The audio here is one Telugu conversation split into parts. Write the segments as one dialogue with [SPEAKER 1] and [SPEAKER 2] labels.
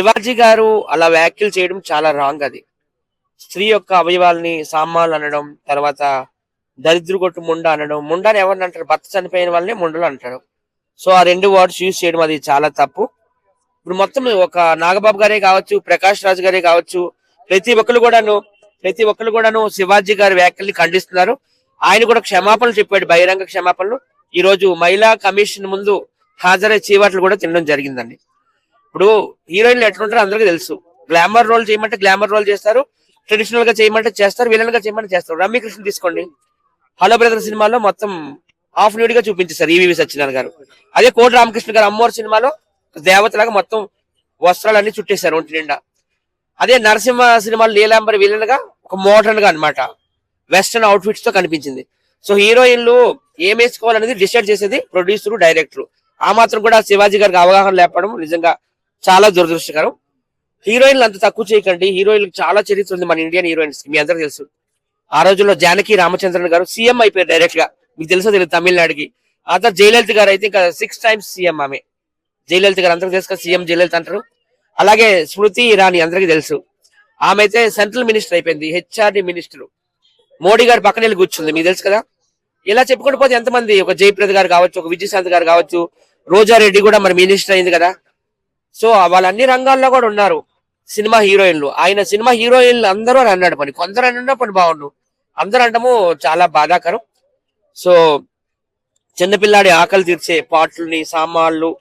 [SPEAKER 1] శివాజీ గారు అలా వ్యాఖ్యలు చేయడం చాలా రాంగ్. అది స్త్రీ యొక్క అవయవాల్ని సామాన్లు అనడం, తర్వాత దరిద్ర కొట్టు ముండ అనడం. ముండని ఎవరిని అంటారు? భర్త చనిపోయిన వాళ్ళని ముండలు అంటారు. సో ఆ రెండు వర్డ్స్ యూజ్ చేయడం అది చాలా తప్పు. ఇప్పుడు మొత్తం ఒక నాగబాబు గారే కావచ్చు, ప్రకాష్ రాజ్ గారే కావచ్చు, ప్రతి ఒక్కరు కూడాను శివాజీ గారి వ్యాఖ్యల్ని ఖండిస్తున్నారు. ఆయన కూడా క్షమాపణలు చెప్పాడు, బహిరంగ క్షమాపణలు. ఈ రోజు మహిళా కమిషన్ ముందు హాజరై చీవాట్లు కూడా తినడం జరిగిందండి. ఇప్పుడు హీరోయిన్లు ఎట్లుంటారో అందరికీ తెలుసు. గ్లామర్ రోల్ చేయమంటే గ్లామర్ రోల్ చేస్తారు, ట్రెడిషనల్ గా చేయమంటే చేస్తారు, విలన్ గా చేయమంటే చేస్తారు. రమ్యకృష్ణ తీసుకోండి, హలో బ్రదర్ సినిమాలో మొత్తం హాఫ్ న్యూడ్ గా చూపించేస్తారు ఈవీవి సత్యనారాయణ గారు. అదే కోటి రామకృష్ణ గారు అమ్మోరు సినిమాలో దేవతలాగా మొత్తం వస్త్రాలన్నీ చుట్టేశారు ఒంటి నిండా. అదే నరసింహ సినిమాలో నీలాంబరి విలన్ గా ఒక మోడర్న్ గా అన్నమాట వెస్టర్న్ అవుట్ ఫిట్స్ తో కనిపించింది. సో హీరోయిన్లు ఏం వేసుకోవాలనేది డిసైడ్ చేసేది ప్రొడ్యూసర్, డైరెక్టర్. ఆ మాత్రం కూడా శివాజీ గారికి అవగాహన లేపడం నిజంగా చాలా దురదృష్టకరం. హీరోయిన్లు అంత తక్కువ చేయకండి. హీరోయిన్లకు చాలా చరిత్ర ఉంది మన ఇండియన్ హీరోయిన్స్ కి, మీ అందరికి తెలుసు. ఆ రోజుల్లో జానకి రామచంద్రన్ గారు సీఎం అయిపోయారు డైరెక్ట్ గా, మీకు తెలుసో తెలియదు, తమిళనాడుకి. ఆ తర్వాత జయలలిత గారు అయితే ఇంకా 6 times సీఎం. ఆమె జయలలిత గారు అందరికి తెలుసు, సీఎం జయలలిత అంటారు. అలాగే స్మృతి ఇరానీ అందరికి తెలుసు, ఆమె అయితే సెంట్రల్ మినిస్టర్ అయిపోయింది, హెచ్ఆర్డి మినిస్టర్. మోడీ గారు పక్కన వెళ్ళి కూర్చుంది, మీకు తెలుసు కదా. ఇలా చెప్పుకుంటూ పోతే ఎంతమంది, ఒక జయప్రద గారు కావచ్చు, ఒక విజయశాంతి గారు కావచ్చు, రోజారెడ్డి కూడా మరి మినిస్టర్ అయింది కదా. సో వాళ్ళు అన్ని రంగాల్లో కూడా ఉన్నారు సినిమా హీరోయిన్లు. ఆయన సినిమా హీరోయిన్లు అందరూ అని అన్నాడు, పని కొందరు అన్నా పని బాగుండు, అందరూ అంటాము చాలా బాధాకరం. సో చిన్నపిల్లాడి ఆకలి తీర్చే పాటలని సామాన్లు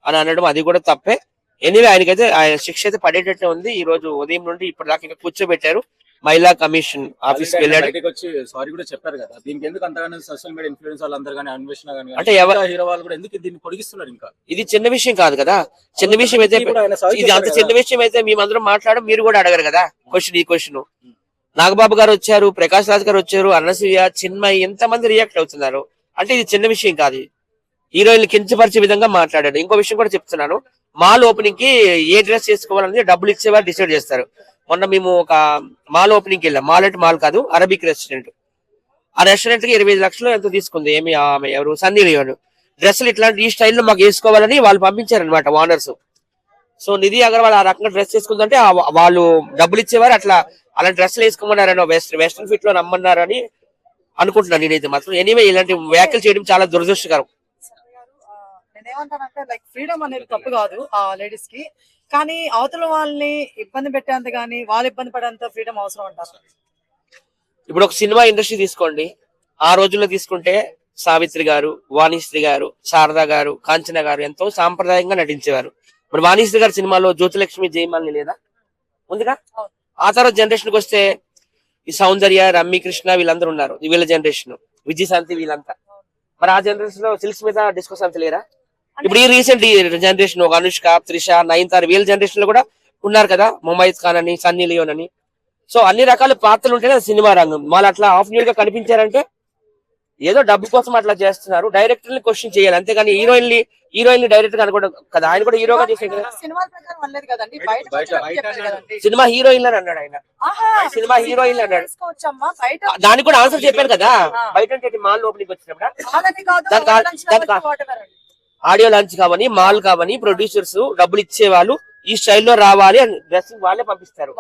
[SPEAKER 1] అని అనడం అది కూడా తప్పే. ఎనీవే ఆయనకైతే ఆయన శిక్ష అయితే పడేటట్టే ఉంది. ఈ రోజు ఉదయం నుండి ఇప్పటిదాకా ఇంకా కూర్చోబెట్టారు. మహిళా కమిషన్ ఆఫీస్కి వెళ్ళాడు.
[SPEAKER 2] సారీ కూడా చెప్పారు కదా, దీనికి ఎందుకు అంతగానో సోషల్ మీడియా ఇన్ఫ్లుయెన్స్ వాళ్ళందరూ కానీ అన్వేషణ కానీ
[SPEAKER 1] అంటే
[SPEAKER 2] హీరో వాళ్ళు కూడా ఎందుకు దీన్ని పొడిగిస్తున్నారు? ఇంకా
[SPEAKER 1] ఇది చిన్న విషయం కాదు కదా. చిన్న విషయం అయితే ఇది అంత చిన్న విషయం అయితే మేమందరం మాట్లాడడం, మీరు కూడా అడగరు కదా క్వశ్చన్. ఈ క్వశ్చన్ నాగబాబు గారు వచ్చారు, ప్రకాష్ రాజ్ గారు వచ్చారు, అన్నసూయ, చిన్మయి, ఎంతమంది రియాక్ట్ అవుతున్నారు అంటే ఇది చిన్న విషయం కాదు. హీరోయిన్ కించపరిచే విధంగా మాట్లాడాడు. ఇంకో విషయం కూడా చెప్తున్నాను, మాల్ ఓపెనింగ్ కి ఏ డ్రెస్ చేసుకోవాలని డబ్బులు ఇచ్చేవారు డిసైడ్ చేస్తారు. మొన్న మేము ఒక మాల్ ఓపెనింగ్ కి వెళ్ళాం. మాల్ అంటే మాల్ కాదు, అరబిక్ రెస్టారెంట్. ఆ రెస్టారెంట్ కి 25 లక్షలు ఎంతో తీసుకుంది. ఏమి ఆమె ఎవరు, సన్నీ లియోన్. డ్రెస్సులు ఇట్లాంటి ఈ స్టైల్లో మాకు వేసుకోవాలని వాళ్ళు పంపించారనమాట ఓనర్స్. సో నిధి అగర్వాల్ ఆ రకంగా డ్రెస్ వేసుకుందంటే వాళ్ళు డబ్బులు ఇచ్చేవారు, అట్లా అలాంటి డ్రెస్సులు వేసుకోమన్నారని వెస్ట్రన్ ఫిట్ లో నమ్మన్నారని అనుకుంటున్నాను నేనైతే మాత్రం. ఎనీవే ఇలాంటి వ్యాఖ్యలు చేయడం చాలా దురదృష్టకరం.
[SPEAKER 3] నేనేమంటానంటే లైక్ ఫ్రీడమ్ అనేది తప్పు కాదు ఆ లేడీస్ కి, కానీ అవతల వాళ్ళని ఇబ్బంది పెట్టేంత గానీ వాళ్ళు ఇబ్బంది పడేంత ఫ్రీడమ్ అవసరం అంటారు.
[SPEAKER 1] ఇప్పుడు ఒక సినిమా ఇండస్ట్రీ తీసుకోండి, ఆ రోజుల్లో తీసుకుంటే సావిత్రి గారు, వాణిశ్రీ గారు, శారదా గారు, కాంచన గారు ఎంతో సాంప్రదాయంగా నటించేవారు. మరి వాణిశ్రీ గారి సినిమాలో జ్యోతిలక్ష్మి జయమాలిని లేదా, ఉందిగా. ఆ తర్వాత జనరేషన్కి వస్తే ఈ సౌందర్య, రమ్యకృష్ణ వీళ్ళందరూ ఉన్నారు, వీళ్ళ జనరేషన్, విజయశాంతి వీళ్ళంతా. మరి ఆ జనరేషన్ లో సిల్క్స్ మీద డిస్కస్ అంత లేరా? ఇప్పుడు ఈ రీసెంట్ జనరేషన్ ఒక అనుష్క, త్రిష, నయనతార వీళ్ళ జనరేషన్ లో కూడా ఉన్నారు కదా, ముమైత్ ఖాన్ అని, సన్నీ లియోన్ అని. సో అన్ని రకాల పాత్రలు ఉంటేనే సినిమా రంగం. వాళ్ళు అట్లా హాఫ్ న్యూడ్ గా కనిపించారంటే ఏదో డబ్బు కోసం అట్లా చేస్తున్నారు. డైరెక్టర్ ని క్వశ్చన్ చేయాలి, అంతేగాని హీరోయిన్ డైరెక్టర్ గా అనుకోవడం కదా. ఆయన కూడా హీరోగా చేసేది కదా, సినిమా హీరోయిన్ అని అన్నాడు ఆయన. సినిమా హీరోయిన్ అన్నాడు, దానికి కూడా ఆన్సర్ చెప్పాను కదా. బయట మాల్ ఓపెనింగ్ వచ్చినప్పుడు ఆడియో లాంచ్ కావని, మాల్ కావని ప్రొడ్యూసర్స్ డబ్బులు ఇచ్చేవాళ్ళు ఈ స్టైల్లో రావాలి అని డ్రెస్సింగ్ వాళ్ళే పంపిస్తారు.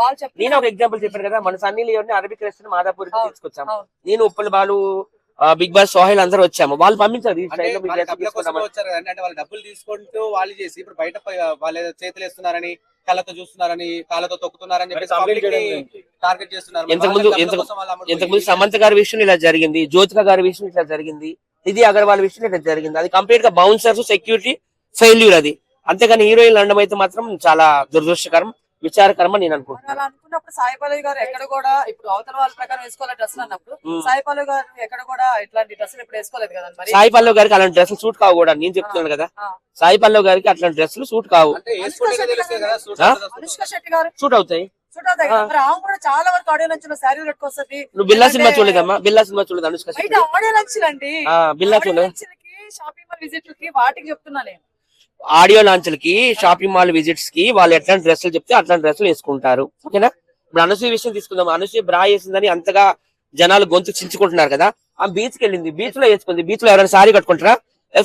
[SPEAKER 1] నేను ఒక ఎగ్జాంపుల్ చెప్పాను కదా, మన Sunny Leone Arabic restaurant Madhapur తీసుకొచ్చాము. నేను ఉప్పల్ బాలు, బిగ్ బాస్, సోహెల్ అందరూ వచ్చాము. వాళ్ళు పంపించారు ఈ స్టైల్లో
[SPEAKER 2] వాళ్ళు డబ్బులు తీసుకుంటూ వాళ్ళు చేసి ఇప్పుడు బయట వాళ్ళ చేతులు వేస్తున్నారని, కళ్ళతో చూస్తున్నారని, కాళ్ళతో తొక్కుతున్నారని టార్గెట్ చేస్తున్నారు.
[SPEAKER 1] ఇంతకుముందు సమంత గారి విషయం ఇలా జరిగింది, జ్యోతిక గారి విషయం ఇట్లా జరిగింది, నిధి అగర్వాల్ విషయం ఇట్లా జరిగింది. అది కంప్లీట్ గా బౌన్సర్స్, సెక్యూరిటీ ఫెయిల్యూర్ అది. అంతేగాని హీరోయిన్ అనడం అయితే మాత్రం చాలా దురదృష్టకరం, విచారకరం అని నేను అనుకుంటున్నాను.
[SPEAKER 3] అనుకున్నప్పుడు సాయి పల్లవి గారు ఎక్కడ కూడా ఇప్పుడు అవతల వాళ్ళ ప్రకారం వేసుకోవాలి డ్రెస్ అన్నప్పుడు సాయి పల్లవి గారు ఎక్కడ కూడా ఇట్లాంటి డ్రెస్సులు ఇప్పుడు వేసుకోలేదు కదా.
[SPEAKER 1] సాయి పల్లవి గారికి అలాంటి డ్రెస్సులు సూట్ కావు కూడా, నేను చెప్తున్నాను కదా. సాయి పల్లవి గారికి అట్లాంటి డ్రెస్సులు సూట్ కావు.
[SPEAKER 3] అనుష్క శెట్టి గారు
[SPEAKER 1] సూట్ అవుతాయి.
[SPEAKER 3] చాలా వరకు ఆడియో లంచ్ లో శారీ కట్టుకొస్తుంది.
[SPEAKER 1] నువ్వు బిల్లా సినిమా చూడలేదమ్మా? బిల్లా సినిమా చూడలేదు అనుష్క శెట్టి?
[SPEAKER 3] ఆడియో లంచ్లు అండి,
[SPEAKER 1] బిల్లా చూడలేదు.
[SPEAKER 3] షాపింగ్ మాల్ విజిట్లకి వాటికి చెప్తున్నా నేను.
[SPEAKER 1] ఆడియో లాంచ్లకి, షాపింగ్ మాల్ విజిట్స్ కి వాళ్ళు ఎట్లాంటి డ్రెస్సులు చెప్తే అట్లాంటి డ్రెస్సులు వేసుకుంటారు. ఓకేనా? ఇప్పుడు అనసూయ విషయం తీసుకుందాం. అనసూయ బ్రా వేసిందని అంతగా జనాలు గొంతు చించుకుంటున్నారు కదా. ఆ బీచ్ కి వెళ్ళింది, బీచ్ లో వేసుకుంది. బీచ్ లో ఎవరైనా సారీ కట్టుకుంటారా?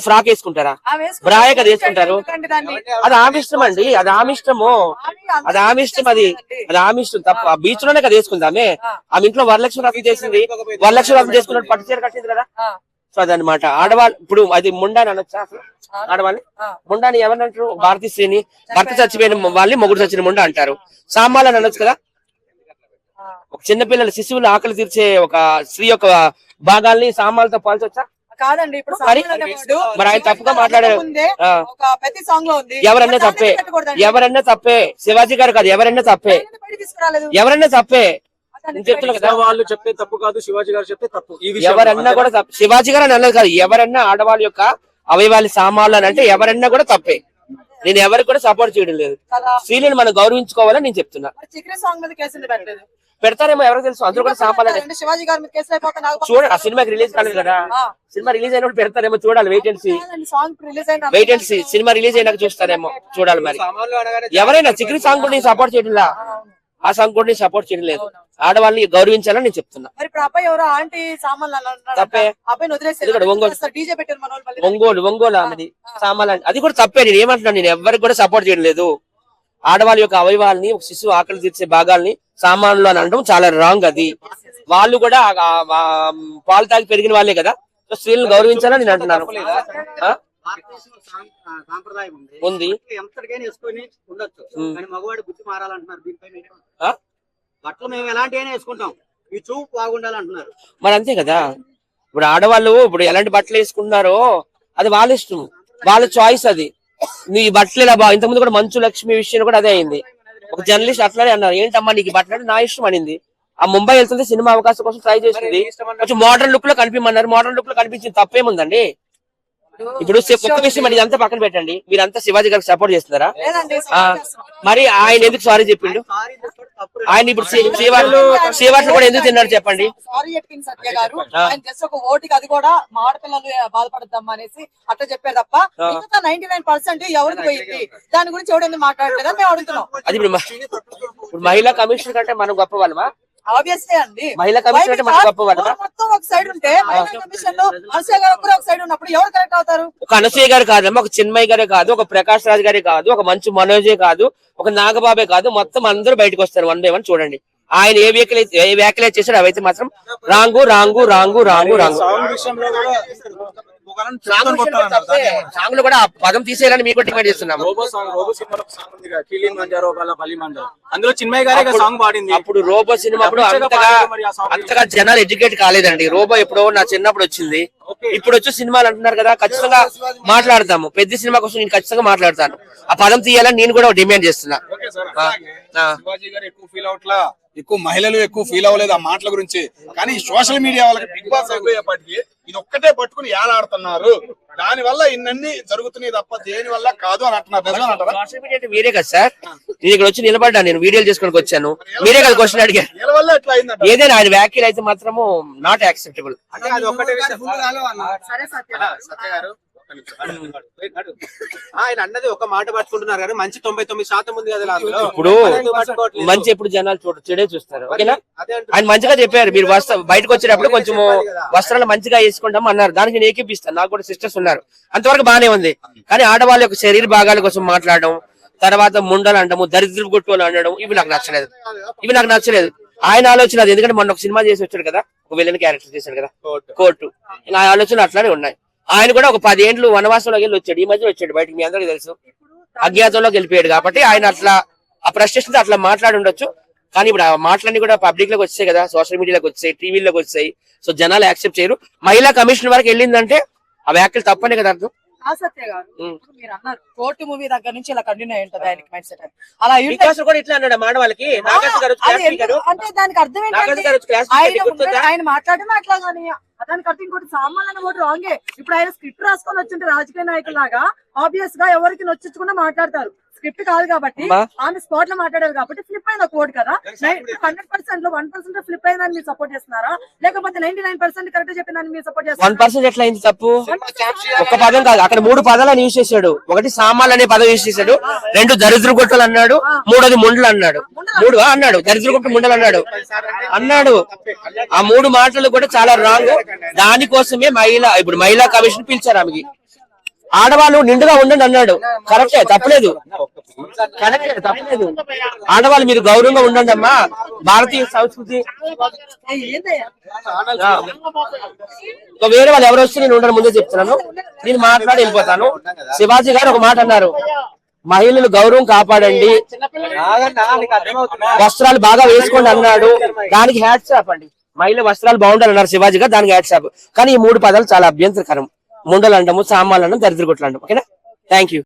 [SPEAKER 1] ఫ్రాక్ వేసుకుంటారా? బ్రాయే కదా వేసుకుంటారు. అది ఆమె ఇష్టం అండి, అది ఆమె ఇష్టము, అది ఆమె ఇష్టం, అది ఆమె ఇష్టం. తప్ప బీచ్ లోనే కదా వేసుకుందామే. ఆమె ఇంట్లో వరలక్ష్మి వ్రతం చేసింది, వరలక్ష్మి వ్రతం చేసుకున్నట్టు పట్టు చీర కట్టింది కదా. సో అదనమాట. ఆడవాళ్ళు ఇప్పుడు అది ముండాని అనొచ్చా అసలు? ఆడవాళ్ళని ముండాని ఎవరిని అంటారు? భారతీయ శ్రేణి, భర్త చచ్చిపోయిన వాళ్ళని మొగుడు చచ్చిన ముండా అంటారు. సామాన్లు అని అనొచ్చు కదా. ఒక చిన్నపిల్లల శిశువులు ఆకలి తీర్చే ఒక స్త్రీ యొక్క భాగాల్ని సామాన్లతో పోల్చొచ్చా?
[SPEAKER 3] కాదండి. ఇప్పుడు
[SPEAKER 1] మరి ఆయన తప్పుగా మాట్లాడారు. ఎవరన్నా తప్పే, ఎవరన్నా తప్పే. శివాజీ గారు కాదు, ఎవరన్నా తప్పే, ఎవరన్నా తప్పే. చెప్తున్నా కదా,
[SPEAKER 4] వాళ్ళు చెప్పే తప్పు కాదు, శివాజీ గారు చెప్పే తప్పు.
[SPEAKER 1] ఎవరన్నా కూడా తప్పు. శివాజీ గారు అని అన్నది కాదు, ఎవరన్నా ఆడవాళ్ళ యొక్క అవయవాలు సామాన్లు అని అంటే ఎవరన్నా కూడా తప్పే. నేను ఎవరికి కూడా సపోర్ట్ చేయడం లేదు. స్త్రీలను మనం గౌరవించుకోవాలని నేను చెప్తున్నా. పెడతారేమో ఎవరికి తెలుసు. అందరూ కూడా సామాన్లు.
[SPEAKER 3] శివాజీ గారి మీద కేసులు అయిపోతున్నా
[SPEAKER 1] చూడండి, ఆ సినిమాకి రిలీజ్ కాలేదు కదా. సినిమా రిలీజ్ అయినప్పుడు పెడతారేమో, చూడాలి. Wait and see, wait and see. Cinema release అయినాక చూస్తారేమో, చూడాలి. మరి ఎవరైనా చిక్రీ సాంగ్ కూడా నేను సపోర్ట్ చేయడంలా, ఆ సాంగ్ కూడా నేను సపోర్ట్ చేయడం లేదు. ఆడవాళ్ళని గౌరవించాలని నేను చెప్తున్నా. తప్పే. ఒంగోలు ఆమెది సామాన్లు, అది కూడా తప్పే. నేను ఏమంటున్నాను, నేను ఎవరికి కూడా సపోర్ట్ చేయడం లేదు. ఆడవాళ్ళ యొక్క అవయవాల్ని, ఒక శిశువు ఆకలి తీర్చే భాగాల్ని సామాన్లు అని అనడం చాలా రాంగ్. అది వాళ్ళు కూడా పాలు తాగి పెరిగిన వాళ్ళే కదా. సో స్త్రీలను గౌరవించాలని నేను అంటున్నాను.
[SPEAKER 4] సాంప్రదాయం
[SPEAKER 1] ఉంది,
[SPEAKER 4] ఎంతటికైనా వేసుకొని ఉండొచ్చు, కానీ మగవాడి బుద్ధి మారాలంటున్నారు. దీనిపై బట్టలు మేము ఎలాంటివైనా వేసుకుంటాం, ఈ చూపు బాగుండాలంటున్నారు.
[SPEAKER 1] మరి అంతే కదా. ఇప్పుడు ఆడవాళ్ళు ఇప్పుడు ఎలాంటి బట్టలు వేసుకుంటున్నారో అది వాళ్ళ ఇష్టం, వాళ్ళ చాయిస్. అది నీ బట్టలు ఇలా ఇంతకుముందు కూడా మంచు లక్ష్మి విషయం కూడా అదే అయింది. ఒక జర్నలిస్ట్ అట్లానే అన్నారు, ఏంటమ్మా నీకు బట్టలు నా ఇష్టం అనింది. ఆ ముంబై వెళ్తుంది, సినిమా అవకాశం కోసం ట్రై చేసింది. కొంచెం మోడర్న్ లుక్ లో కనిపించమన్నారు, మోడర్న్ లుక్ లో కనిపించింది. తప్పేముందండి? ఇప్పుడు ఒక్క విషయం మరి ఇదంతా పక్కన పెట్టండి, మీరంతా శివాజీ గారికి సపోర్ట్ చేస్తున్నారా? మరి ఆయన ఎందుకు సారీ చెప్పిండు? ఆయన ఇప్పుడు శ్రీవాట్లు కూడా ఎందుకు తిన్నాడు చెప్పండి?
[SPEAKER 3] సారీ చెప్పింది సత్య గారు. ఆయన జస్ట్ ఒక ఓటుకి అది కూడా మా ఆడపిల్లలు బాధపడద్దాం అనేసి అట్లా చెప్పారు తప్ప 99% ఎవరికి పోయింది దాని గురించి ఎవరు మాట్లాడలేదని మేము అడుగుతున్నాం.
[SPEAKER 1] అది ఇప్పుడు మహిళా కమిషన్ కంటే మనం గొప్ప వాళ్ళమా?
[SPEAKER 3] ఆబ్వియస్లీ అండి.
[SPEAKER 1] మహిళా కమిషన్ అంటే మన గొప్ప వాళ్ళమా?
[SPEAKER 3] మొత్తం ఒక సైడ్ ఉంటే మహిళా కమిషన్ లో అనసూయ గారు ఒక్కరు ఒక సైడ్ ఉన్నప్పుడు ఎవరు కరెక్ట్ అవుతారు?
[SPEAKER 1] ఒక అనసూయ గారు కాదమ్మా, ఒక చిన్మయ్య గారే కాదు, ఒక ప్రకాష్ రాజ్ గారే కాదు, ఒక మంచు మనోజే కాదు, ఒక నాగబాబే కాదు, మొత్తం అందరూ బయటకు వస్తారు వన్ బై వన్. చూడండి ఆయన ఏ వ్యాఖ్యలు చేశాడు అవైతే మాత్రం wrong wrong wrong wrong wrong. Song లో కూడా ఆ పదం తీసేయాలని మీకు డిమాండ్ చేస్తున్నాము.
[SPEAKER 4] అందులో చిన్మయ్య గారే సాంగ్ పాడింది.
[SPEAKER 1] అప్పుడు రోబో సినిమా అప్పుడు అంతగా జనాలు ఎడ్యుకేట్ కాలేదండి. రోబో ఎప్పుడో నా చిన్నప్పుడు వచ్చింది. ఇప్పుడు వచ్చే సినిమాలు అంటున్నారు కదా, ఖచ్చితంగా మాట్లాడతాము. పెద్ద సినిమా కోసం నేను ఖచ్చితంగా మాట్లాడతాను. ఆ పదం తీయాలని నేను కూడా డిమాండ్ చేస్తున్నా.
[SPEAKER 5] శివాజీ గారు ఎక్కువ ఫీల్ అవట్లా, ఎక్కువ మహిళలు ఎక్కువ ఫీల్ అవ్వలేదు ఆ మాటల గురించి. కానీ సోషల్ మీడియా వాళ్ళకి బిగ్ బాస్ అయిపోయేపటికి ఇది ఒక్కటే పట్టుకుని ఏలాడుతున్నారు. దాని వల్ల ఇన్ని జరుగుతున్నాయి తప్ప దేని వల్ల కాదు అని అంటున్నారు.
[SPEAKER 1] సోషల్ మీడియా అంటే మీరే కదా సార్. నేను ఇక్కడ వచ్చి నిలబడ్డా, నేను వీడియోలు చేసుకోవడానికి వచ్చాను. మీరే కదా క్వశ్చన్ అడిగారు. ఏదైనా ఆయన వ్యాఖ్యలు అయితే మాత్రము నాట్ యాక్సెప్టబుల్.
[SPEAKER 2] ఆయన అన్నది ఒక మాట పట్టుకుంటున్నారు కానీ మంచి 99% ఉంది కదా.
[SPEAKER 1] ఇప్పుడు మంచి ఎప్పుడు జనాలు చెడే చూస్తారు. ఓకేనా? ఆయన మంచిగా చెప్పారు, మీరు బయటకు వచ్చేటప్పుడు కొంచెం వస్త్రాలు మంచిగా వేసుకుంటాం అన్నారు. దానికి నేను ఏకీపిస్తాను, నాకు కూడా సిస్టర్స్ ఉన్నారు, అంతవరకు బానే ఉంది. కానీ ఆడవాళ్ళ యొక్క శరీర భాగాల కోసం మాట్లాడడం, తర్వాత ముండలు అనడము, దరిద్రపు గుట్టులు అనడం, ఇవి నాకు నచ్చలేదు. ఆయన ఆలోచన అది. ఎందుకంటే మొన్న ఒక సినిమా చేసి వచ్చాడు కదా, ఒక విలన్ క్యారెక్టర్ చేశాడు కదా, కోర్టు. నా ఆలోచన అట్లానే ఉన్నాయి. ఆయన కూడా ఒక 10 ఏళ్ళు వనవాసంలోకి వెళ్ళి వచ్చాడు, ఈ మధ్య వచ్చాడు బయటకు, మీ అందరికీ తెలుసు. అజ్ఞాతంలోకి వెళ్ళిపోయాడు కాబట్టి ఆయన అట్లా ఆ ఫ్రస్ట్రేషన్ అట్లా మాట్లాడి ఉండొచ్చు. కానీ ఇప్పుడు ఆ మాటలన్నీ కూడా పబ్లిక్ లోకి వచ్చాయి కదా, సోషల్ మీడియాలోకి వచ్చాయి, టీవీలోకి వచ్చాయి. సో జనాలు యాక్సెప్ట్ చేయరు. మహిళా కమిషన్ వరకు వెళ్ళిందంటే ఆ వ్యాఖ్యలు తప్పనే కదా అర్థం.
[SPEAKER 3] సత్య గారు మీరు అన్నారు కోర్టు మూవీ దగ్గర నుంచి ఇలా కంటిన్యూ అయి ఉంటుంది ఆయనకి మైండ్ సెట్. అలా
[SPEAKER 1] కూడా ఇట్లా అన్నాడు మానవాళ్ళకి.
[SPEAKER 3] అంటే దానికి అర్థం ఏంటంటే ఆయన మాట్లాడమే అట్లా కానీ దానికి అర్థం ఇంకోటి సామాన్య ఓటు రాంగే. ఇప్పుడు ఆయన స్క్రిప్ట్ రాసుకొని వచ్చింటే రాజకీయ నాయకులాగా ఆబ్వియస్ గా ఎవరికి నొచ్చుకుండా మాట్లాడతారు. స్క్రిప్ట్ కాదు కాబట్టి ఆమె స్పాట్ లో మాట్లాడారు కాబట్టి ఫ్లిప్ అయింది ఒక ఓటు కదా. 100% లో 1% ఫ్లిప్ అయిందని మీరు సపోర్ట్ చేస్తున్నారా, లేకపోతే 99% కరెక్ట్ చెప్పిందని మీరు సపోర్ట్ చేస్తారా?
[SPEAKER 1] 1% ఎట్లా అయింది తప్పు? ఒక్క పదం కాదు, అక్కడ 3 పదాలను యూజ్ చేశాడు. ఒకటి సామాన్లు అనే పదం యూజ్ చేశాడు, 2 దరిద్ర గుట్టలు అన్నాడు, 3 ముండలు అన్నాడు, 3 అన్నాడు దరిద్ర గుట్ట ముండలు అన్నాడు. ఆ 3 మాటలు కూడా చాలా రాంగ్. దానికోసమే ఇప్పుడు మహిళా కమిషన్ పిలిచారు ఆమెకి. ఆడవాళ్ళు నిండుగా ఉండండి అన్నాడు. కరెక్టే, తప్పలేదు. కరెక్టే, తప్పలేదు. ఆడవాళ్ళు మీరు గౌరవంగా ఉండండి అమ్మా, భారతీయ సంస్కృతి. వేరే వాళ్ళు ఎవరు వస్తే నేను ఉండను, ముందే చెప్తున్నాను. నేను మాట్లాడి వెళ్ళిపోతాను. శివాజీ గారు ఒక మాట అన్నారు, మహిళలు గౌరవం కాపాడండి, వస్త్రాలు బాగా వేసుకోండి అన్నాడు. దానికి హ్యాట్స్ ఆఫ్ అండి. మహిళ వస్త్రాలు బాగుండాలి అన్నారు శివాజీ గారు, దానికి హ్యాట్స్ ఆఫ్. కానీ ఈ 3 పదాలు చాలా అభ్యంతరకరం. ముండలు అంటాము, సామాన్లు అంటాం, దరిద్ర కొట్లు అంటాం. ఓకేనా? Thank you.